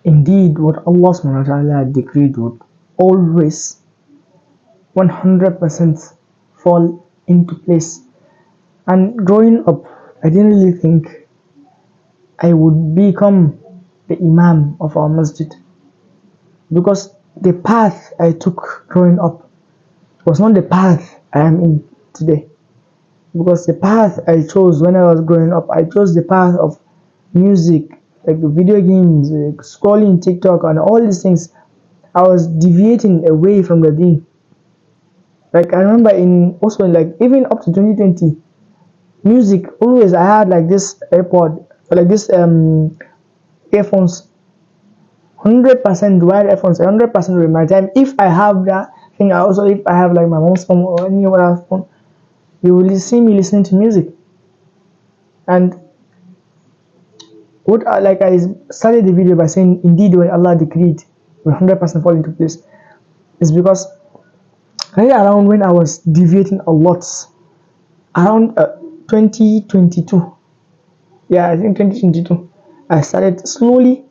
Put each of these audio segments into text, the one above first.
Indeed, what Allah subhanahu wa ta'ala decreed would always 100% fall into place. And growing up, I didn't really think I would become the Imam of our masjid, because the path I took growing up was not the path I am in today. Because the path I chose when I was growing up, I chose the path of music, like video games, like scrolling TikTok, and all these things. I was deviating away from the deen. Like I remember like even up to 2020, music always I had like this AirPod, like this earphones, 100% wired earphones, 100% with my time. If I have that thing, I also if I have like my mom's phone or any other phone, you will see me listening to music. And I started the video by saying, indeed, when Allah decreed, will 100% fall into place, is because right around when I was deviating a lot, around 2022, yeah, I think 2022, I started slowly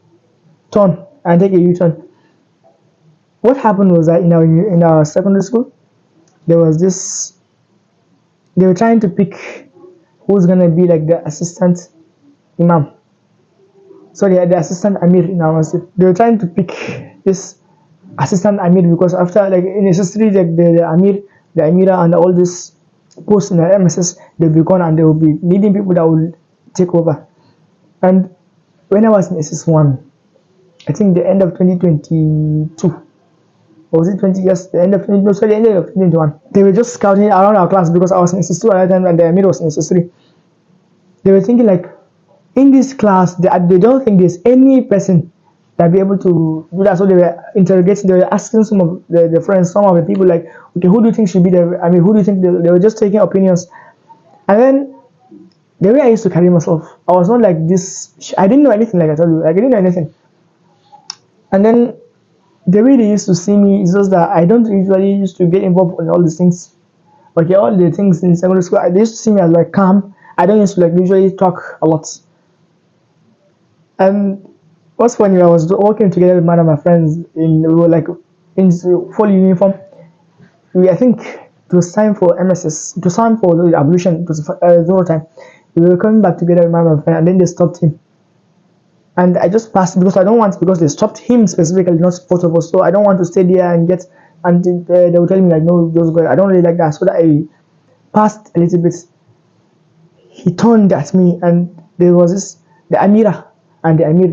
turn and take a U-turn. What happened was that in our secondary school, there was this. They were trying to pick who's gonna be like the assistant imam. Sorry, the assistant amir in our masjid. They were trying to pick this assistant amir because after like in history, like the amir, the amira, and all this posts in the MSS, they'll be gone and they will be needing people that will take over. And when I was in SS1, I think the end of 2022, or was it 20 years? The end of 20, no, sorry, the end of 2021. They were just scouting around our class because I was in SS2 at that time and the Amir was in SS3. They were thinking like, in this class, they don't think there's any person that be able to do that. So they were interrogating, they were asking some of the friends, some of the people like, okay, who do you think should be the, I mean, who do you think they were just taking opinions. And then the way I used to carry myself, I was not like this, I didn't know anything, like I told you, like I didn't know anything. And then the way they used to see me is just that I don't usually used to get involved in all these things. Okay, all the things in secondary school, they used to see me as like calm. I don't used to like usually talk a lot. And what's funny, I was working together with one of my friends we were like in full uniform. I think it was time for MSS, it was time for the ablution, it was zero time. We were coming back together with one of my friends and then they stopped him. And I just passed because because they stopped him specifically, not both of us. So I don't want to stay there and they will tell me like, no, those guys, I don't really like that. So that I passed a little bit. He turned at me and there was the Amira and the Amir,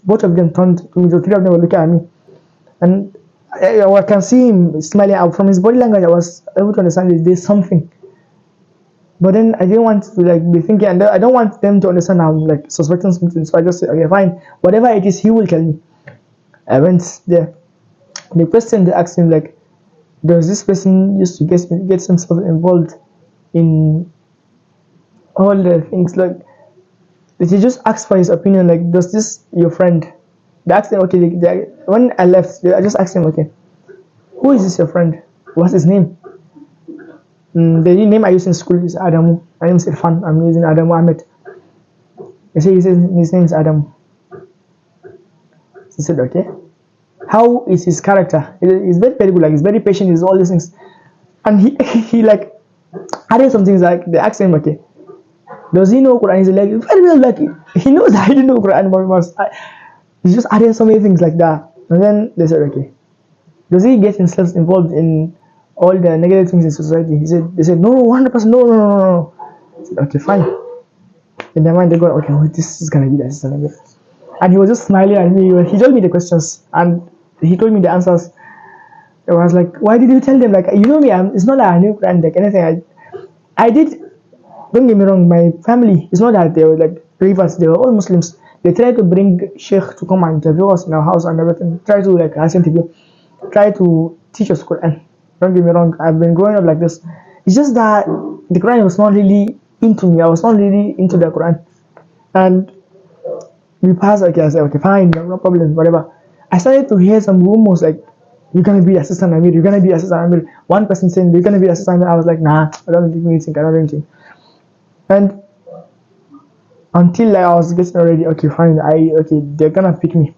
both of them turned to me, the three of them were looking at me. And I can see him smiling out from his body language. I was able to understand that there's something. But then I didn't want to like be thinking, and I don't want them to understand I'm like suspecting something. So I just said, okay, fine, whatever it is, he will tell me. I went there. The question they asked him like, does this person used to get himself involved in all the things like? They just asked for his opinion. Like, does this your friend? They asked him, okay. When I left, I just asked him, okay, who is this your friend? What's his name? The name I use in school is Adamu. My name is Irfan. I'm using Adamu Ahmed. He said his name is Adamu. He said, okay. How is his character? He's very, very good. Like he's very patient. He's all these things. And he like added some things like they asked him, okay, does he know Quran? He's like very well, like he knows that I didn't know Quran, but he just added so many things like that. And then they said, okay, does he get himself involved in all the negative things in society? They said, no, 100%, no. I said, okay, fine. In their mind, they go, okay, well, this is gonna be this. And he was just smiling at me. He told me the questions and he told me the answers. I was like, why did you tell them? Like, you know me, it's not that I knew Quran, like anything. I did. Don't get me wrong, my family, it's not that they were like believers, they were all Muslims. They tried to bring Sheikh to come and interview us in our house and everything. Try to like ask interview, try to teach us Quran. Don't get me wrong, I've been growing up like this. It's just that the Quran was not really into me. I was not really into the Quran. And we passed, okay, I said, okay, fine, no problem, whatever. I started to hear some rumors like, you're gonna be assistant Amir, you're gonna be assistant Amir. One person saying, you're gonna be assistant Amir. I was like, nah, I don't do anything, I don't do anything. And until I was getting ready, okay, fine, they're gonna pick me.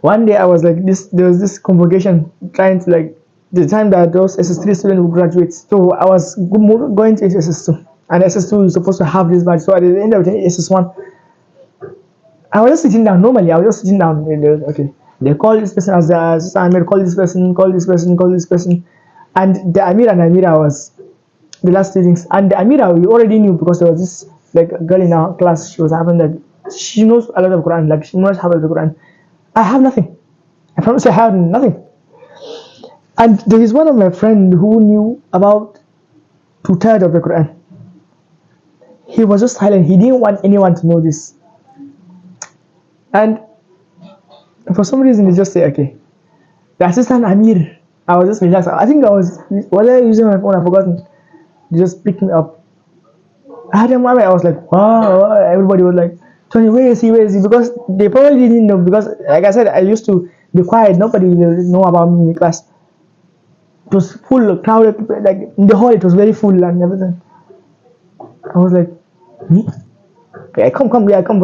One day I was like this. There was this convocation trying to like the time that those SS3 students will graduate. So I was going to SS2, and SS2 is supposed to have this badge. So at the end of the day, SS1, I was just sitting down. Normally, I was just sitting down. And okay, they call this person as the Amir, call this person, call this person, call this person, and the Amir and Amira was the last students. And the Amira we already knew because there was this like girl in our class. She was having like she knows a lot of Quran. Like she knows half of the Quran. I have nothing. I promise I have nothing. And there is one of my friend who knew about 2/3 of the Quran. He was just silent. He didn't want anyone to know this. And for some reason, he just said, okay. The assistant Amir, I was just relaxed. I think was I using my phone? I forgotten. They just picked me up. I had a moment, I was like, wow. Everybody was like, Tony, where is he? Where is he? Because they probably didn't know. Because, like I said, I used to be quiet. Nobody will know about me in the class. It was full, crowded. Like in the hall, it was very full and everything. I was like, me? Okay, come, yeah, come.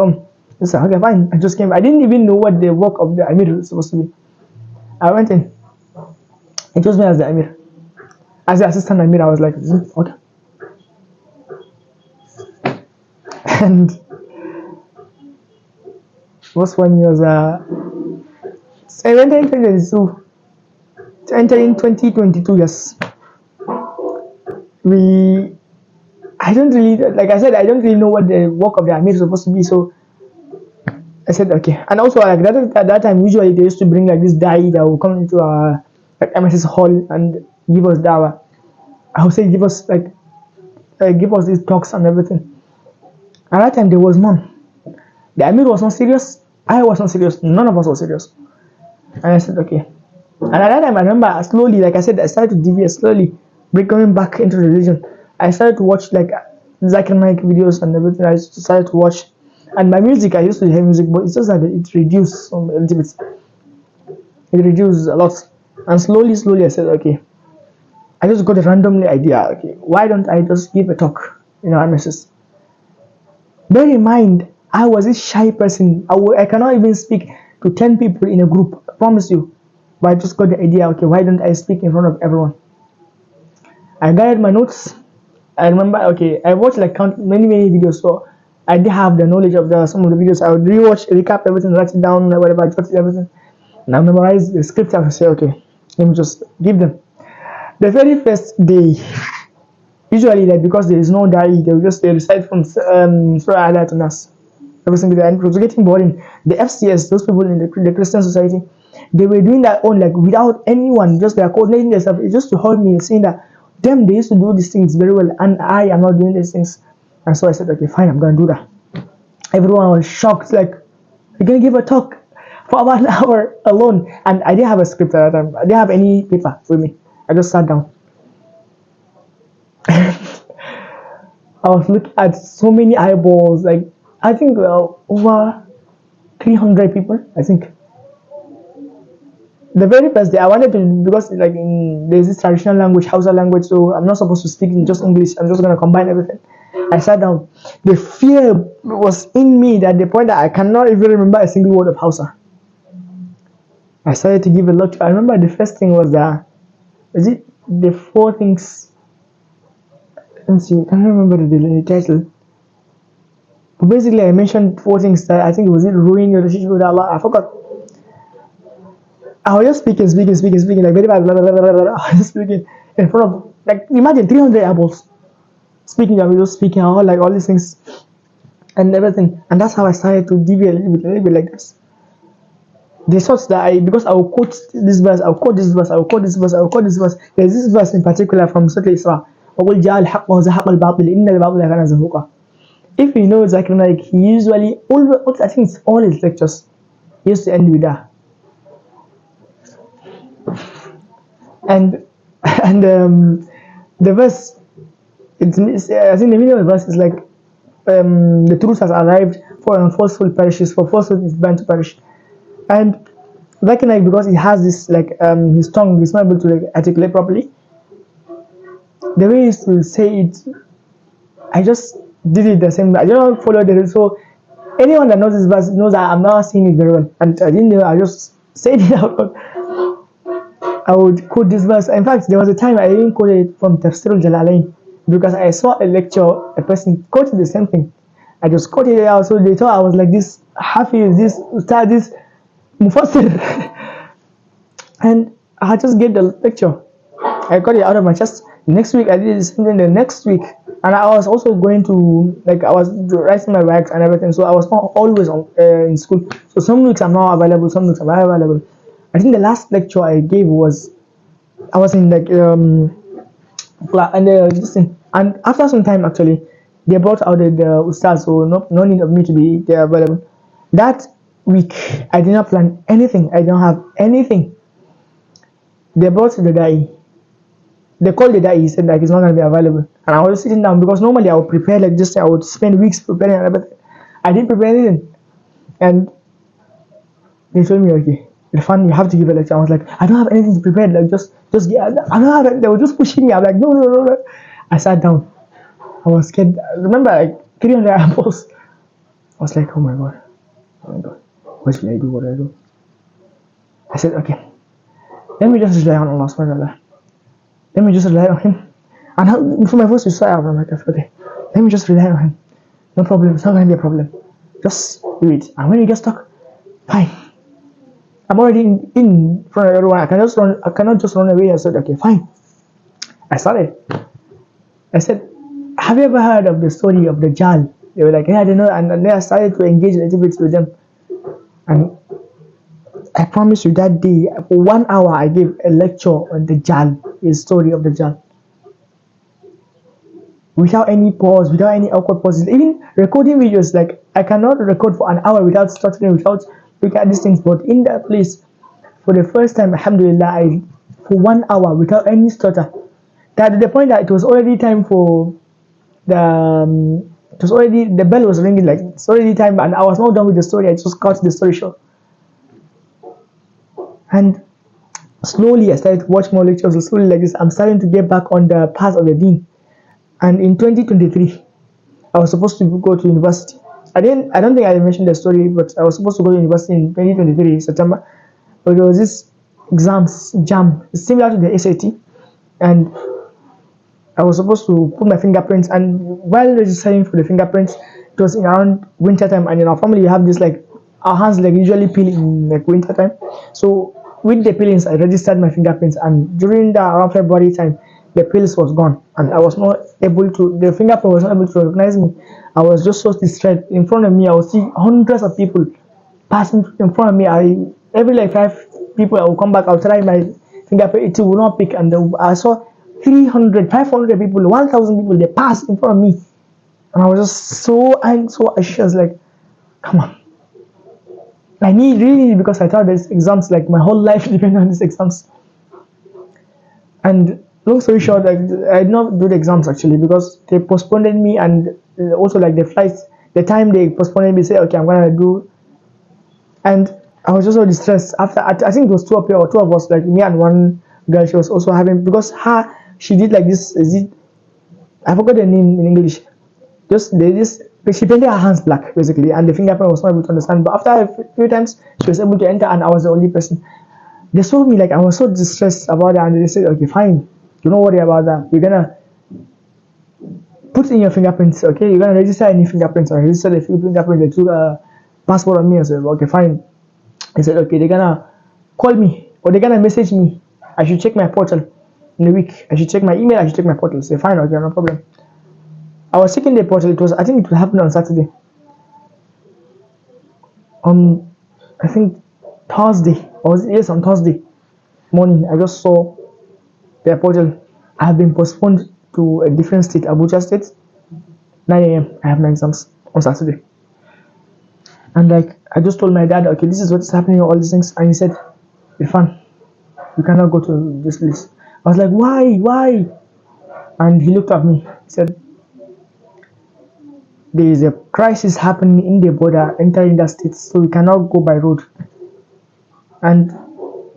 I said, okay, fine. I just came. I didn't even know what the work of the Amir was supposed to be. I went in. It was me as the Amir. As the assistant Amir, I was like, okay. And what's one year was I went in 2022. Entering 2022, yes. I don't really, like I said, I don't really know what the work of the Amir is supposed to be, so I said okay. And also, like at that time, usually they used to bring like this da'i that will come into our like MSS hall and give us dawah. I would say give us these talks and everything. At that time, there was none. The Amir was not serious. I was not serious. None of us was serious. And I said okay. And at that time, I remember slowly, like I said, I started to deviate slowly, going back into religion. I started to watch like Zakir Naik videos and everything. I started to watch, and my music, I used to hear music, but it's just that it reduced a little bit. It reduced a lot, and slowly, I said, okay. I just got a randomly idea. Okay, why don't I just give a talk? MSS. Bear in mind, I was a shy person. I cannot even speak to 10 people in a group. I promise you. But I just got the idea. Okay, why don't I speak in front of everyone? I gathered my notes. I remember, okay, I watched like many videos, so I did have the knowledge of some of the videos. I would rewatch, recap everything, write it down, whatever, I jot everything. And I memorized the script. I would say, okay, let me just give them. The very first day, usually like because there is no da'i, they recite from Surah Al to Nas. Every single day, and it was getting boring. The FCS, those people in the Christian society, they were doing that on like without anyone, just they are coordinating themselves. It just to hold me, saying that them they used to do these things very well, and I am not doing these things. And so I said, okay, fine, I'm gonna do that. Everyone was shocked, like, you're gonna give a talk for about an hour alone. And I didn't have a script at that time. I didn't have any paper with me. I just sat down. I was looking at so many eyeballs, like I think over 300 people, I think. The very first day I wanted to, because like there's this traditional language, Hausa language, so I'm not supposed to speak in just English. I'm just gonna combine everything. I sat down. The fear was in me that the point that I cannot even remember a single word of Hausa. I started to give a lecture. I remember the first thing was the 4 things. Let me see, I can't remember the title. But basically I mentioned 4 things that I think it was ruin your relationship with Allah. I forgot. I was just speaking, like very bad, blah, blah, blah, blah, blah. I was just speaking in front of, like, imagine 300 apples. Speaking, I was just speaking, all these things and everything. And that's how I started to deviate a little bit like this. They thought that because I will quote this verse, I will quote this verse, I will quote this verse, I will quote this verse. There's this verse in particular from Surah Isra. وَقُلْ جَاءَ الْحَقُّ وَزَهَقَ الْبَاطِلُ إِنَّ الْبَاطِلَ كَانَ زَهُوقًا. If you know Zakir Naik, he usually, I think it's all his lectures, he used to end with that. And the verse, I think the meaning of the verse is like, the truth has arrived, for falsehood perishes, for falsehood is bound to perish. And Zakir Naik, because he has this like his tongue, he's not able to like articulate properly. The way he used to say it, I just did it the same way. I don't follow the rule. So anyone that knows this verse knows that I'm not saying it very well. And I didn't know, I just saying it out loud, I would quote this verse. In fact, there was a time I even quoted it from Tafsir al-Jalalain because I saw a lecture, a person quoted the same thing. I just quoted it out, so they thought I was like this Hafiz, this Ustad, this Mufassir. And I just get the lecture. I got it out of my chest. Next week I did the same thing the next week. And I was also going to, like, I was writing my works and everything, so I was not always in school. So some weeks I'm not available, some weeks I'm not available. I think the last lecture I gave was, I was in like, and this thing. And after some time actually, they brought out the ustaz, so no need of me to be there available. That week I did not plan anything. I don't have anything. They brought the da'i. They called the da'i. He said like he's not gonna be available. And I was sitting down because normally I would prepare like this. I would spend weeks preparing and everything. I didn't prepare anything. And they told me, okay, Irfan, you have to give a lecture. I was like, I don't have anything to prepare. Like just get. I don't have. They were just pushing me. I'm like, no. I sat down. I was scared. I remember like 300 apples. I was like, oh my god, what should I do? What do I do? I said, okay, let me just rely on Allah subhanahu wa ta'ala. Let me just rely on Him. And for my voice to start out, I'm like, okay, let me just rely on Him. No problem. It's not going to be a problem. Just do it. And when you get stuck, fine. I'm already in front of everyone. I cannot just run away. I said, okay, fine. I started. I said, have you ever heard of the story of the Jal? They were like, yeah, I don't know. And then I started to engage a little bit with them. And I promise you that day, for 1 hour, I gave a lecture on the Jal, the story of the Jal. Without any pause, without any awkward pauses. Even recording videos, like, I cannot record for an hour without stuttering, without looking at these things. But in that place, for the first time, alhamdulillah, for 1 hour without any stutter. That to the point that it was already time for the bell was ringing, like, it's already time, and I was not done with the story. I just cut the story short. And slowly I started to watch more lectures. Slowly like this, I'm starting to get back on the path of the deen. And in 2023, I was supposed to go to university. I don't think I mentioned the story, but I was supposed to go to university in 2023 September. But there was this jam, similar to the SAT, and I was supposed to put my fingerprints. And while registering for the fingerprints, it was in around winter time, and in our family we have this, like, our hands like usually peel in like winter time. So with the peelings, I registered my fingerprints, and during the around February time, the peels was gone, and I was not able to. The fingerprint was not able to recognize me. I was just so distressed. In front of me, I would see hundreds of people passing in front of me. Every like 5 people, I will come back. I'll try my fingerprint. It will not pick, and I saw 300, 500 people, 1,000 people. They passed in front of me, and I was just so anxious. Like, come on. I really, because I thought these exams, like my whole life depended on these exams. And long story short, I did not do the exams actually because they postponed me, and also like the flights, the time they postponed me, say, okay, I'm gonna do. And I was just so distressed after. I think it was two of us, like me and one girl. She was also having, because she did like this. I forgot the name in English. She painted her hands black basically, and the fingerprint was not able to understand. But after a few times, she was able to enter, and I was the only person. They saw me, like, I was so distressed about that, and they said, okay, fine, don't worry about that. We're gonna put in your fingerprints, okay? You're gonna register any fingerprints. I registered a few fingerprints. They took a passport on me. I said, okay, fine. They said, okay, they're gonna call me or they're gonna message me. I should check my portal in a week. I should check my email. I should check my portal. I said, fine, okay, no problem. I was checking the portal. I think it would happen on Saturday. I think Thursday. On Thursday morning, I just saw the portal. I have been postponed to a different state, Abuja State. 9 a.m. I have my exams on Saturday. And like, I just told my dad, okay, this is what's happening, all these things. And he said, Irfan, you cannot go to this place. I was like, why? And he looked at me. He said, there is a crisis happening in the border entering the state, so we cannot go by road. And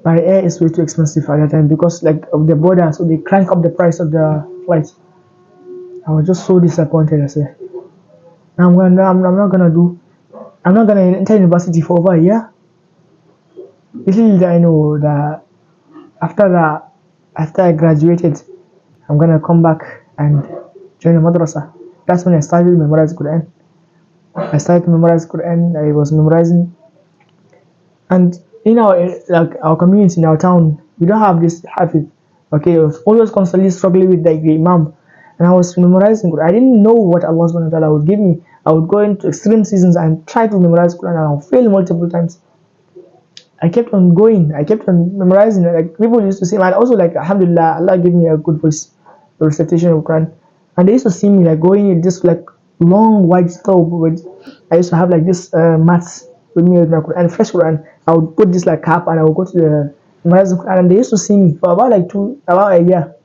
by air is way too expensive at that time because like of the border, so they crank up the price of the flight. I was just so disappointed. I said, I'm not gonna enter university for over a year. Little did I know that after that, after I graduated, I'm gonna come back and join a madrasa. That's when I started to memorize Quran. I started to memorize Quran. I was memorizing, and in our like our community in our town, we don't have this habit. Okay, I was always constantly struggling with like the imam, and I was memorizing Quran. I didn't know what Allah Subhanahu wa Taala would give me. I would go into extreme seasons and try to memorize Quran, and I'll fail multiple times. I kept on going. I kept on memorizing. Like people used to say, and also like Alhamdulillah, Allah gave me a good voice, the recitation of Quran. And they used to see me like going in this like long white stove. With I used to have like this mats with me with my Quran, fresh Quran. I would put this like cap and I would go to the memorizing Quran. And they used to see me for about like about a year.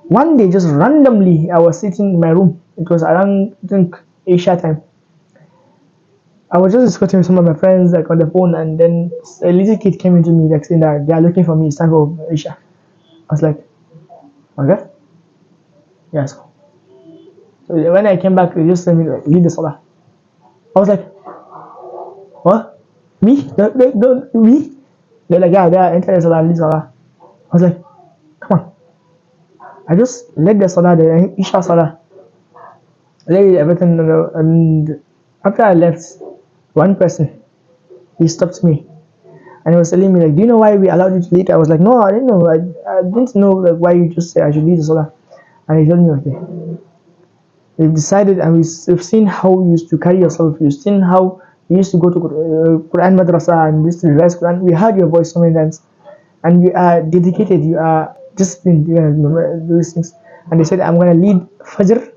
One day, just randomly, I was sitting in my room. It was around I think Asia time. I was just discussing with some of my friends like on the phone, and then a little kid came into me like saying that they are looking for me. It's time for Asia. I was like, okay, yes. So when I came back, they just told me like, lead the salah. I was like, what? Me? Don't me? They're like, yeah, enter the salah, lead salah. I was like, come on. I just led the salah, the Isha salah, led everything, and after I left, one person he stopped me and he was telling me like, do you know why we allowed you to lead? I was like, no, I didn't know. I didn't know like why you just said I should lead the salah. And he told me, okay. We've decided, and we've seen how you used to carry yourself. We've seen how you used to go to Quran madrasa and used to revise Quran. We heard your voice so many times, and you are dedicated. You are disciplined. You do these things. And they said, I'm gonna lead Fajr,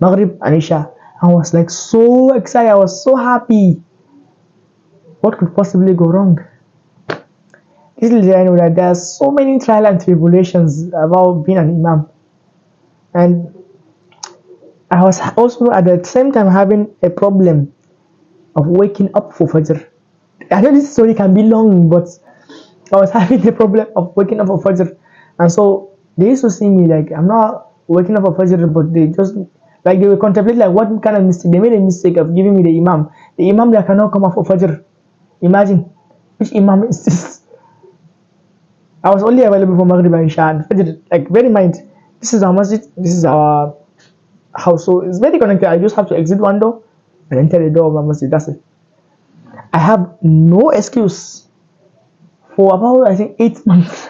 Maghrib, and Isha. I was like so excited. I was so happy. What could possibly go wrong? Little did I know that there are so many trials and tribulations about being an imam, and I was also at the same time having a problem of waking up for Fajr. I know this story can be long, but I was having the problem of waking up for Fajr, and so they used to see me like I'm not waking up for Fajr, but they just like they will contemplate like what kind of mistake they made a mistake of giving me the imam that cannot come up for Fajr. Imagine which imam is this? I was only available for Maghrib and Isha and Fajr. Like bear in mind, this is our masjid, this is our house, so it's very connected. I just have to exit one door and enter the door of my masjid. That's it. I have no excuse. For about I think 8 months,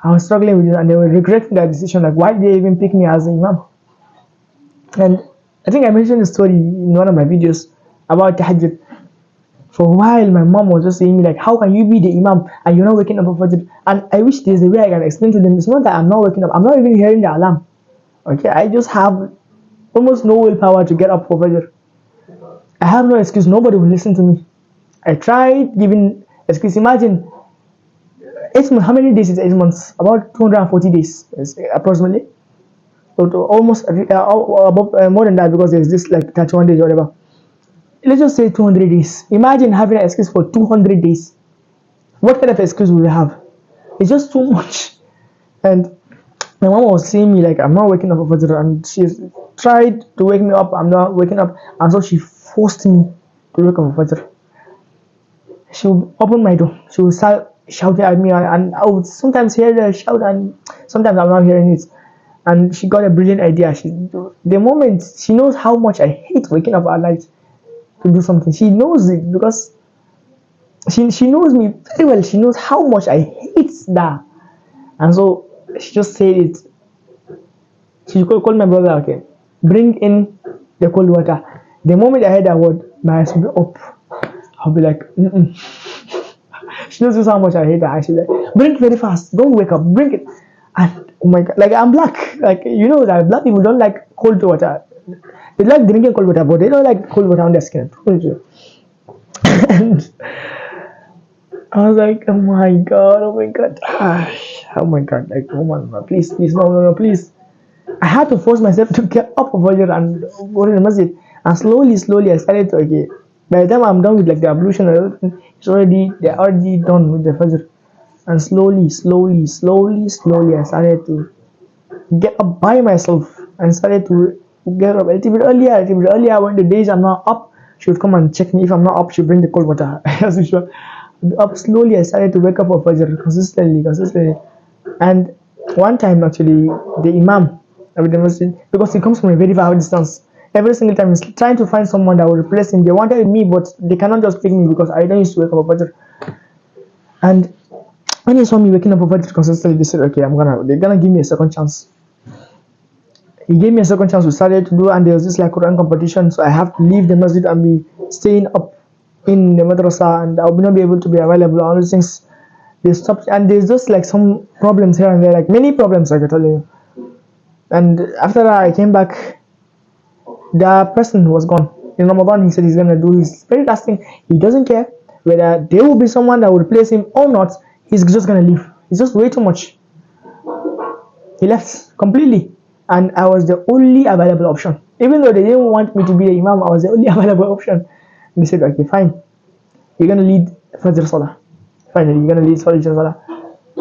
I was struggling with it, and they were regretting that decision. Like, why did they even pick me as the imam? And I think I mentioned the story in one of my videos about Tahajjud. For a while, my mom was just saying me like, "How can you be the imam and you're not waking up for Fajr?" And I wish there's a way I can explain to them. It's not that I'm not waking up. I'm not even hearing the alarm. Okay, I just have almost no willpower to get up for Fajr. I have no excuse. Nobody will listen to me. I tried giving excuse. Imagine 8 months. How many days is 8 months? About 240 days, approximately. So to almost above, more than that, because there's this like 31 days or whatever. Let's just say 200 days. Imagine having an excuse for 200 days. What kind of excuse will we have? It's just too much. And my mom was saying me like I'm not waking up for Fajr, and she tried to wake me up. I'm not waking up, and so she forced me to wake up for Fajr. She would open my door. She would start shouting at me, and I would sometimes hear the shout, and sometimes I'm not hearing it. And she got a brilliant idea. The moment she knows how much I hate waking up at night to do something. She knows it because she knows me very well. She knows how much I hate that, and so she just said it. She called my brother. Okay, bring in the cold water. The moment I heard that word, my eyes will be up. I'll be like, mm-mm. She knows just how much I hate that. She's like, bring it very fast. Don't wake up. Bring it. And oh my god, like I'm black. Like you know that black people don't like cold water. They like drinking cold water, but they don't like cold water on their skin. And I was like, oh my god, oh my god, like, oh my god, please, no, please. I had to force myself to get up over here and go to the masjid. And slowly, I started to, okay, by the time I'm done with like the ablution and everything, they're already done with the fajr. And slowly, I started to get up by myself and started to get up a little bit earlier. When the days I'm not up, she would come and check me. If I'm not up, she'd bring the cold water as usual. up slowly. I started to wake up for Fajr consistently. And one time, actually, the Imam of the masjid, because he comes from a very far distance, every single time he's trying to find someone that will replace him. They wanted me, but they cannot just pick me because I don't used to wake up for Fajr. And when he saw me waking up for Fajr consistently, they said, okay, they're gonna give me a second chance. He gave me a second chance. We started to do, and there was this like Quran competition, so I have to leave the masjid and be staying up in the madrasa, and I will not be able to be available. All these things they stopped, and there's just like some problems here and there, like many problems, I can tell you. And after that, I came back. The person was gone. In Ramadan, he said he's gonna do his very last thing. He doesn't care whether there will be someone that will replace him or not. He's just gonna leave. It's just way too much. He left completely, and I was the only available option. Even though they didn't want me to be the imam, I was the only available option. And they said, okay, fine, you're gonna lead Fajr Salah. Finally, you're gonna lead Fajr Salah.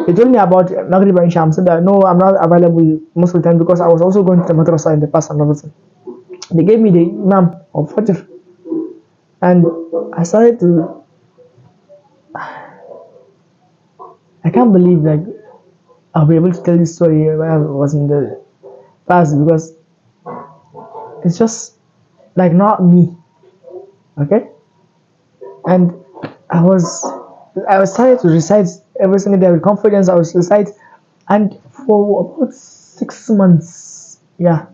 They told me about Maghrib and Sham. Said that no, I'm not available most of the time because I was also going to the madrasa in the past and everything. They gave me the imam of Fajr, and I started to. I can't believe like I'll be able to tell this story when I was in the past because it's just like not me, okay? And I was started to recite every single day with confidence. I was recite, and for about 6 months, yeah,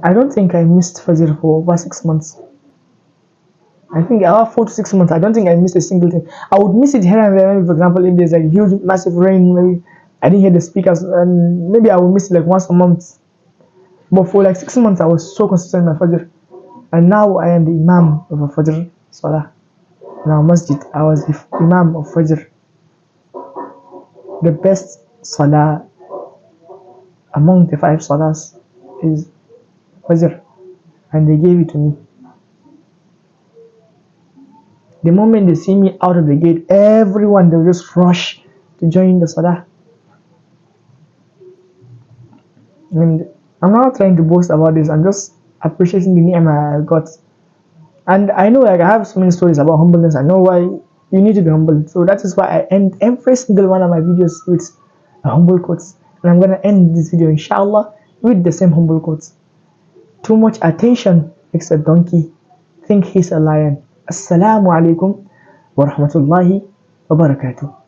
I don't think I missed Fajr for over 6 months. I think about 4 to 6 months. I don't think I missed a single thing. I would miss it here and there. Maybe, for example, if there's like huge, massive rain, maybe I didn't hear the speakers, and maybe I would miss it like once a month. But for like 6 months, I was so consistent in my Fajr. And now I am the Imam of a Fajr Salah. In our masjid, I was the Imam of Fajr. The best Salah among the 5 Salahs is Fajr. And they gave it to me. The moment they see me out of the gate, everyone, they'll just rush to join the Salah. And I'm not trying to boast about this, I'm just appreciating the ni'mah I got. And I know like I have so many stories about humbleness. I know why you need to be humble. So that is why I end every single one of my videos with a humble quotes. And I'm gonna end this video inshallah with the same humble quotes. Too much attention makes a donkey think he's a lion. Assalamu alaikum wa rahmatullahi wa barakatuh.